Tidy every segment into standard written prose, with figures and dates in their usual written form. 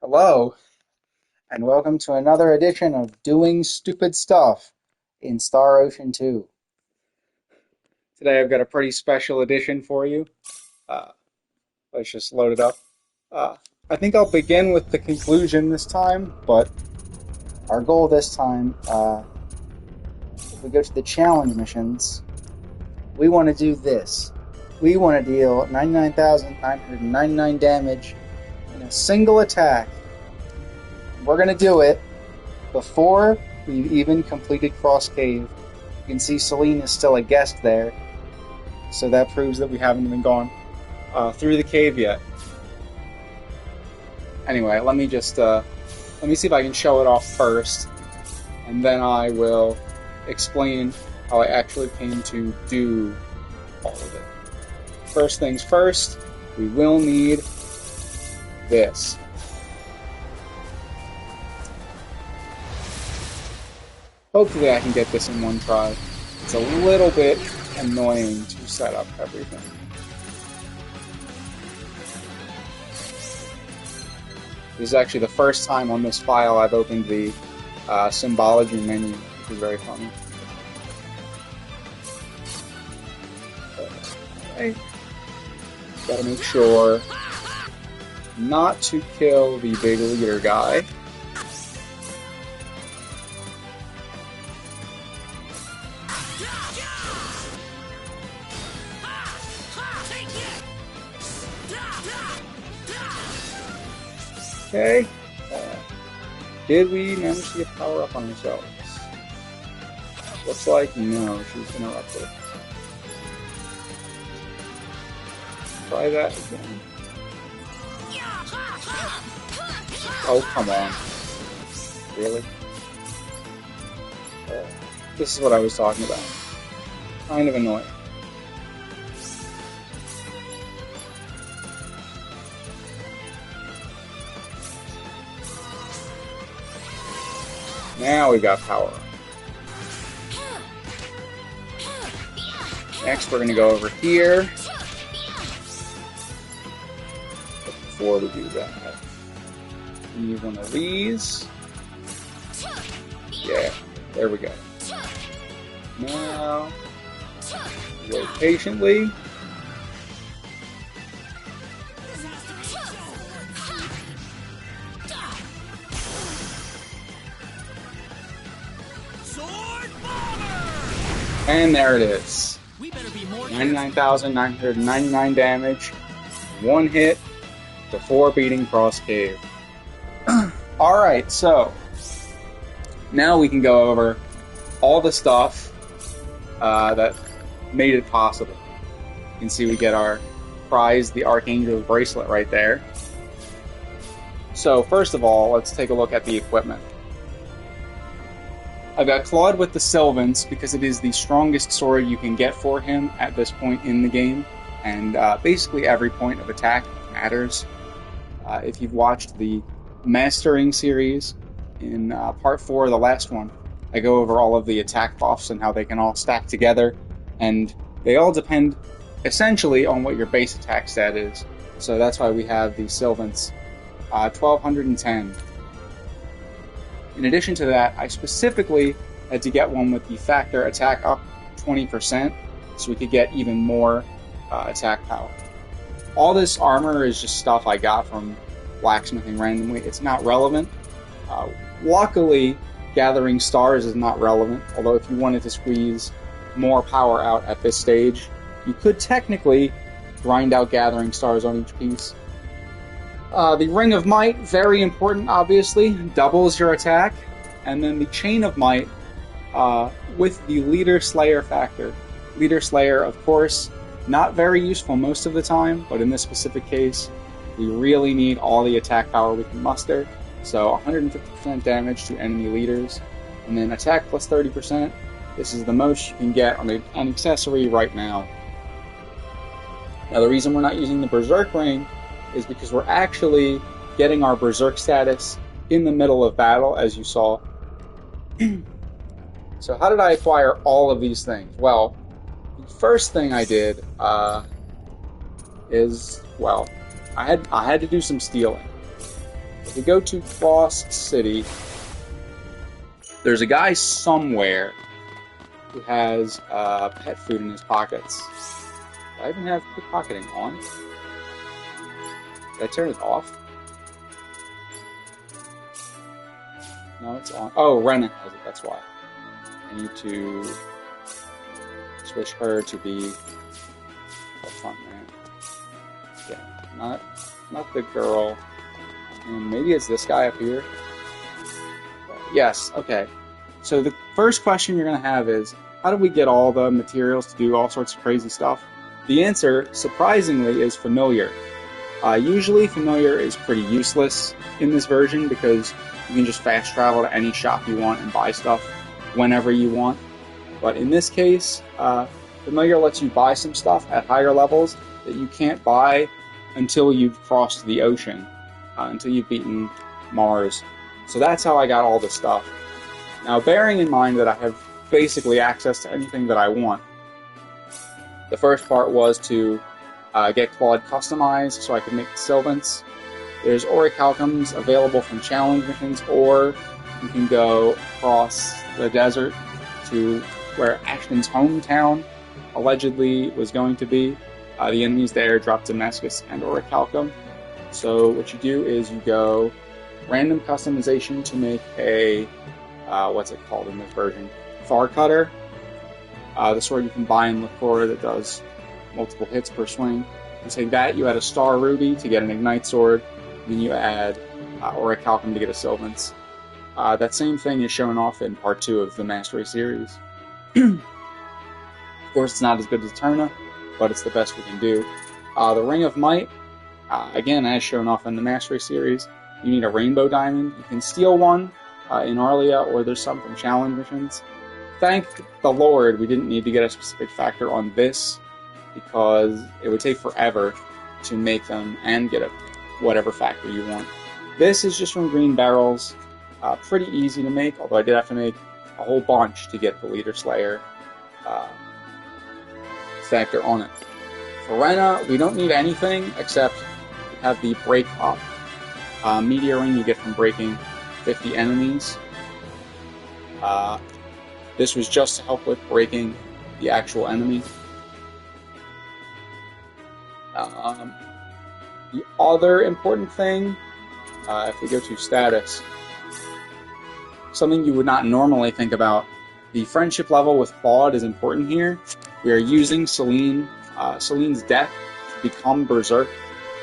Hello, and welcome to another edition of Doing Stupid Stuff in Star Ocean 2. Today I've got a pretty special edition for you. Uh, let's just load it up. I think I'll begin with the conclusion this time, but our goal this time, if we go to the challenge missions, we want to do this. We want to deal 99,999 damage in a single attack. We're going to do it before we've even completed Krosse Cave. You can see Celine is still a guest there, so that proves that we haven't even gone through the cave yet. Anyway, let me see if I can show it off first, and then I will explain how I actually came to do all of it. First things first, we will need this. Hopefully I can get this in one try. It's a little bit annoying to set up everything. This is actually the first time on this file I've opened the symbology menu, which is very funny. Okay. Gotta make sure not to kill the big leader guy. Okay. Did we manage to get power up on ourselves? Looks like no, she's interrupted. Try that again. Oh, come on. Really? This is what I was talking about. Kind of annoying. Now we got power. Next we're going to go over here. But before we do that, we need one of these. Yeah, there we go. Now, wait patiently. And there it is. 99,999 damage. One hit before beating Krosse Cave. Alright, so now we can go over all the stuff that made it possible. You can see we get our prize, the Archangel's bracelet right there. So first of all, let's take a look at the equipment. I've got Claude with the Sylvans because it is the strongest sword you can get for him at this point in the game, and basically every point of attack matters. If you've watched the Mastering series, in part 4, the last one, I go over all of the attack buffs and how they can all stack together, and they all depend essentially on what your base attack stat is. So that's why we have the Sylvans. 1210. In addition to that, I specifically had to get one with the factor attack up 20%, so we could get even more attack power. All this armor is just stuff I got from blacksmithing randomly. It's not relevant. Luckily, gathering stars is not relevant, although if you wanted to squeeze more power out at this stage, you could technically grind out gathering stars on each piece. The Ring of Might, very important, obviously, doubles your attack. And then the Chain of Might, with the Leader Slayer factor. Leader Slayer, of course, not very useful most of the time, but in this specific case, we really need all the attack power we can muster. So 150% damage to enemy leaders, and then attack plus 30%. This is the most you can get on an accessory right now. Now the reason we're not using the Berserk Ring is because we're actually getting our Berserk status in the middle of battle, as you saw. So how did I acquire all of these things? Well, the first thing I did is, well, I had to do some stealing. If we go to Krosse City, there's a guy somewhere who has pet food in his pockets. Do I even have pickpocketing on? Did I turn it off? No, it's on. Oh, Rena has it, that's why. I need to switch her to be the front man. Yeah, not the girl. Maybe it's this guy up here. Yes, okay. So the first question you're going to have is, how do we get all the materials to do all sorts of crazy stuff? The answer, surprisingly, is familiar. Usually familiar is pretty useless in this version because you can just fast travel to any shop you want and buy stuff whenever you want. But in this case, familiar lets you buy some stuff at higher levels that you can't buy until you've crossed the ocean, until you've beaten Marze. So that's how I got all the stuff. Now, bearing in mind that I have basically access to anything that I want, the first part was to get Claude customized so I could make the Sylvants. There's orichalcums available from challenge missions, or you can go across the desert to where Ashton's hometown allegedly was going to be. The enemies there drop Damascus and orichalcum. So what you do is you go random customization to make a, what's it called in this version? Far Cutter. The sword you can buy in Liquor that does multiple hits per swing. You take that, you add a Star Ruby to get an Ignite Sword, then you add orichalcum to get a Sylvants. That same thing is shown off in Part 2 of the Mastery series. Of course, it's not as good as Eterna, but it's the best we can do. The Ring of Might, again, as shown off in the Mastery series, you need a Rainbow Diamond. You can steal one in Arlia, or there's some from challenge missions. Thank the Lord we didn't need to get a specific factor on this, because it would take forever to make them and get whatever factor you want. This is just from green barrels. Pretty easy to make, although I did have to make a whole bunch to get the Leader Slayer factor on it. For Rena, we don't need anything except have the Break Up. Meteor Ring you get from breaking 50 enemies. This was just to help with breaking the actual enemy. The other important thing, if we go to status, something you would not normally think about, the friendship level with Claude is important here. We are using Celine, Celine's death to become Berserk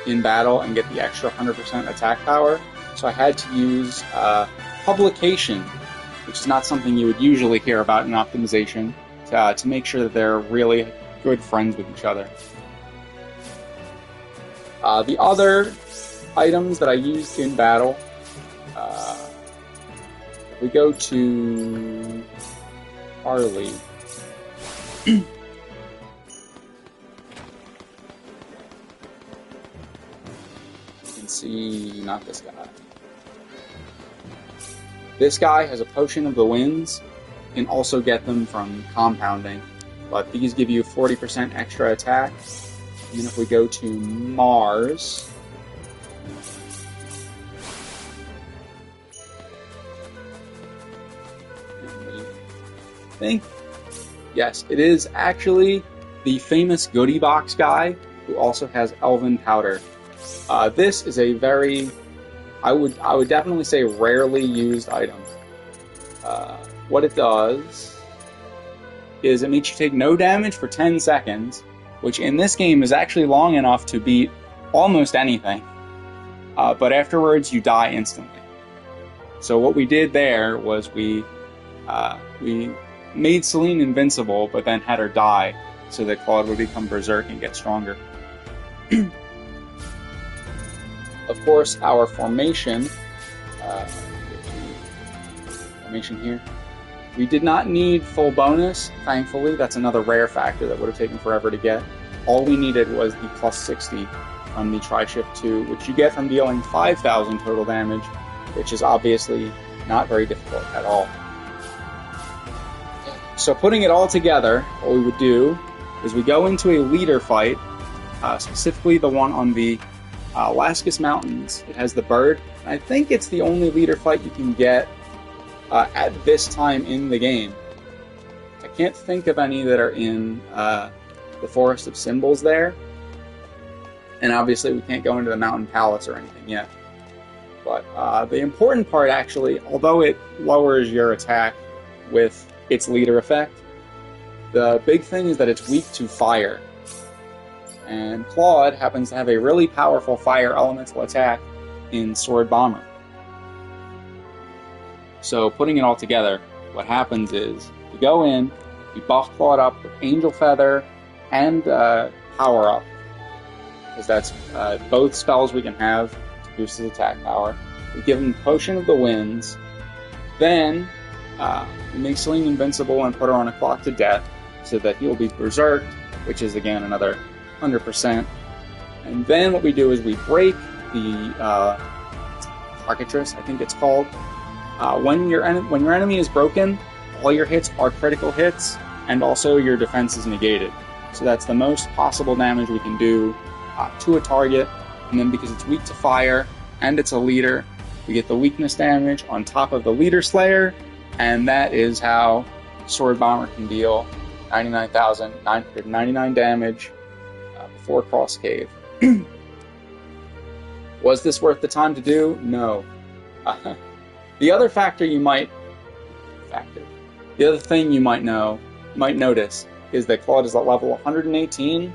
in battle and get the extra 100% attack power. So I had to use Publication, which is not something you would usually hear about in optimization, to make sure that they're really good friends with each other. The other items that I used in battle, if we go to Harley, you can see, not this guy. This guy has a Potion of the Winds. You can also get them from compounding, but these give you 40% extra attack. And then if we go to Marze, I think, yes, it is actually the famous Goodie Box guy who also has Elven Powder. This is a very, I would definitely say, rarely used item. What it does is it makes you take no damage for 10 seconds, which in this game is actually long enough to beat almost anything. But afterwards, you die instantly. So what we did there was we made Celine invincible, but then had her die so that Claude would become Berserk and get stronger. Of course, our formation here, we did not need full bonus, thankfully. That's another rare factor that would have taken forever to get. All we needed was the plus 60 from the Tri-Shift 2, which you get from dealing 5,000 total damage, which is obviously not very difficult at all. So putting it all together, what we would do is we go into a leader fight, specifically the one on the Alaska's Mountains. It has the bird. I think it's the only leader fight you can get at this time in the game. I can't think of any that are in the Forest of Symbols there. And obviously we can't go into the Mountain Palace or anything yet. But the important part, actually, although it lowers your attack with its leader effect, the big thing is that it's weak to fire. And Claude happens to have a really powerful fire elemental attack in Sword Bomber. So putting it all together, what happens is we go in, we buff Claude up with Angel Feather and Power Up, because that's both spells we can have to boost his attack power. We give him Potion of the Winds, then we make Celine invincible and put her on a clock to death so that he'll be berserked, which is again another 100%. And then what we do is we break the Architress, I think it's called. When your enemy is broken, all your hits are critical hits, and also your defense is negated. So that's the most possible damage we can do to a target. And then because it's weak to fire and it's a leader, we get the weakness damage on top of the leader slayer, and that is how Sword Bomber can deal 99,999 damage before Krosse Cave. Was this worth the time to do? No. The other thing you might notice is that Claude is at level 118.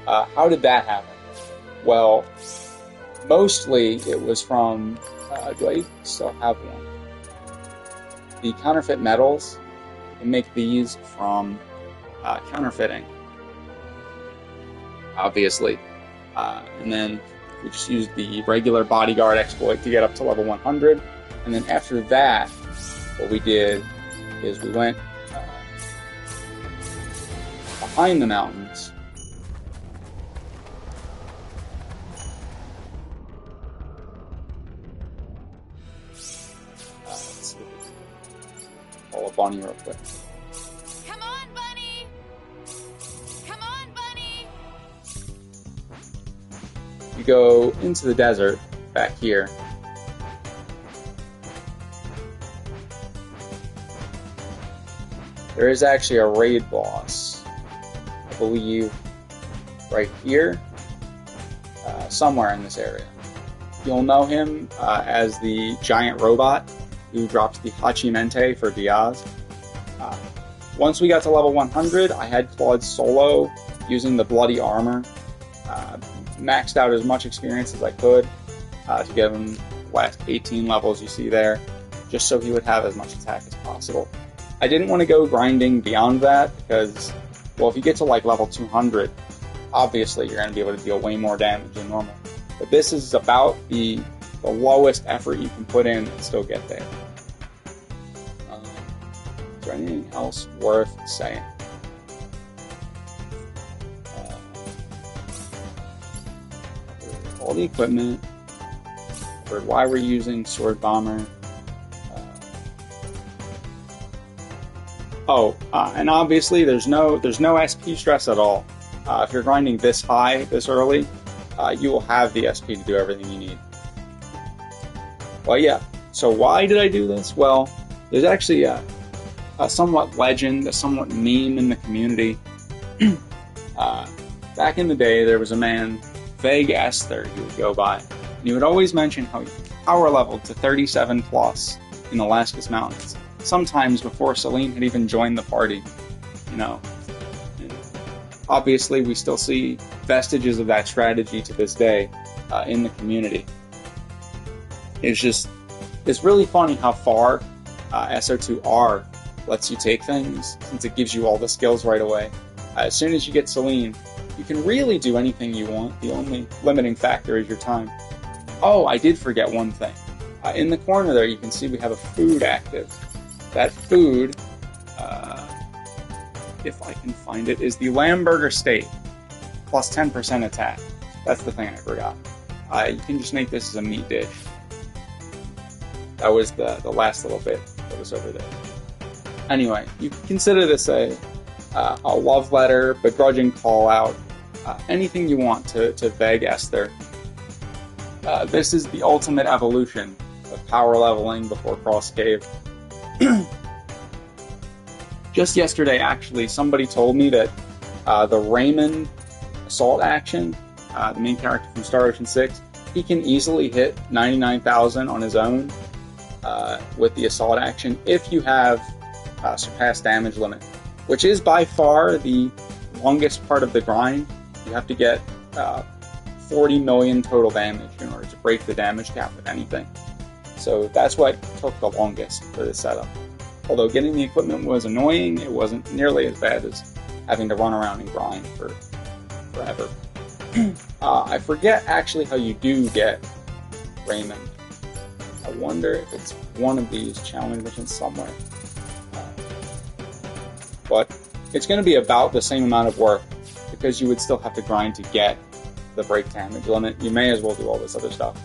How did that happen? Well, mostly it was from, do I still have one? The counterfeit metals. You can make these from counterfeiting, obviously. And then we just used the regular bodyguard exploit to get up to level 100. And then after that, what we did is we went behind the mountains. Let's see. Call a bunny real quick. Come on, bunny! Come on, bunny! You go into the desert back here. There is actually a raid boss, I believe, right here, somewhere in this area. You'll know him as the giant robot who drops the Hachimente for Diaz. Once we got to level 100, I had Claude solo using the bloody armor. Maxed out as much experience as I could to give him the last 18 levels you see there, just so he would have as much attack as possible. I didn't want to go grinding beyond that because, well, if you get to like level 200, obviously you're going to be able to deal way more damage than normal. But this is about the lowest effort you can put in and still get there. Is there anything else worth saying? All the equipment, covered why we're using Sword Bomber. And obviously there's no SP stress at all. If you're grinding this high, this early, you will have the SP to do everything you need. Well, yeah. So why did I do this? Well, there's actually a somewhat legend, a somewhat meme in the community. Back in the day, there was a man, VeghEsther, he would go by, and he would always mention how he power leveled to 37 plus in Alaska's mountains. Sometimes before Celine had even joined the party, you know. And obviously, we still see vestiges of that strategy to this day in the community. It's really funny how far SO2R lets you take things, since it gives you all the skills right away. As soon as you get Celine, you can really do anything you want. The only limiting factor is your time. Oh, I did forget one thing. In the corner there, you can see we have a food active. That food, if I can find it, is the Lamburger Steak, plus 10% attack. That's the thing I forgot. You can just make this as a meat dish. That was the last little bit that was over there. Anyway, you can consider this a love letter, begrudging call out, anything you want to VeghEsther. This is the ultimate evolution of power leveling before Krosse Cave. Just yesterday, actually, somebody told me that the Raymond assault action, the main character from Star Ocean 6, he can easily hit 99,000 on his own with the assault action if you have surpassed damage limit, which is by far the longest part of the grind. You have to get 40 million total damage in order to break the damage cap with anything. So that's what took the longest for this setup. Although getting the equipment was annoying, it wasn't nearly as bad as having to run around and grind for forever. I forget actually how you do get Raymond. I wonder if it's one of these challenge missions somewhere. But it's going to be about the same amount of work because you would still have to grind to get the break damage limit. You may as well do all this other stuff.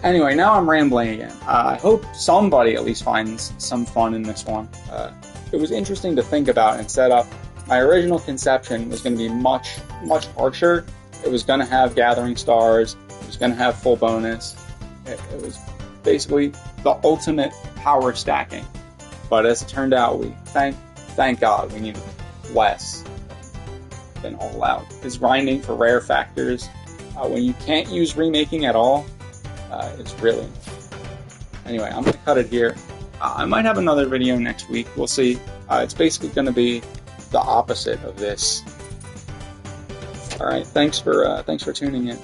Anyway, now I'm rambling again. I hope somebody at least finds some fun in this one. It was interesting to think about and set up. My original conception was going to be much, much harsher. It was going to have gathering stars. It was going to have full bonus. It was basically the ultimate power stacking. But as it turned out, thank God we needed less than all out. Because grinding for rare factors, when you can't use remaking at all, is really... Anyway, I'm going to cut it here. I might have another video next week. We'll see. It's basically going to be the opposite of this. All right, thanks for tuning in.